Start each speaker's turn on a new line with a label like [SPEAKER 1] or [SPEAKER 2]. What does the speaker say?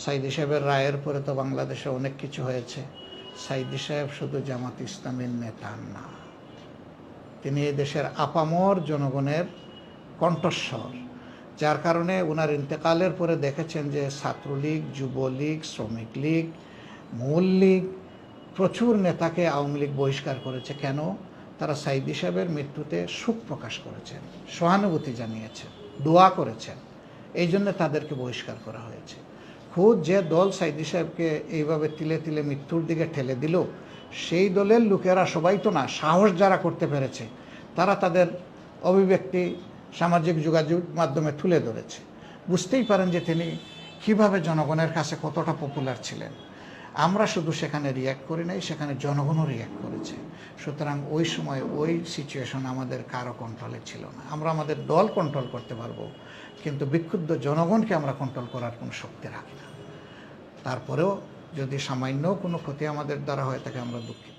[SPEAKER 1] সাইদি সাহেবের রায়ের পরে তো বাংলাদেশে অনেক কিছু হয়েছে। সাইদি সাহেব শুধু জামাত ইসলামের নেতা না, তিনি এই দেশের আপামর জনগণের কণ্ঠস্বর। যার কারণে ওনার ইন্তেকালের পরে দেখেছেন যে ছাত্রলীগ, যুবলীগ, শ্রমিক লীগ, মূল লীগ, প্রচুর নেতাকে আওয়ামী লীগ বহিষ্কার করেছে। কেন? তারা সাইদি সাহেবের মৃত্যুতে শোক প্রকাশ করেছেন, সহানুভূতি জানিয়েছেন, দোয়া করেছেন, এই জন্য তাদেরকে বহিষ্কার করা হয়েছে। খুদ যে দল সাইদি সাহেবকে এইভাবে তিলে তিলে মৃত্যুর দিকে ঠেলে দিল, সেই দলের লোকেরা সবাই তো না, সাহস যারা করতে পেরেছে তারা তাদের অভিব্যক্তি সামাজিক যোগাযোগ মাধ্যমে তুলে ধরেছে। বুঝতেই পারেন যে তিনি কিভাবে জনগণের কাছে কতটা পপুলার ছিলেন। আমরা শুধু সেখানে রিয়্যাক্ট করি নাই, সেখানে জনগণও রিয়্যাক্ট করেছে। সুতরাং ওই সময় ওই সিচুয়েশন আমাদের কারো কন্ট্রোলে ছিল না। আমরা আমাদের দল কন্ট্রোল করতে পারবো, কিন্তু বিক্ষুব্ধ জনগণকে আমরা কন্ট্রোল করার কোনো শক্তি রাখি না। তারপরেও যদি সামান্য কোনো ক্ষতি আমাদের দ্বারা হয়ে থাকে, আমরা দুঃখিত।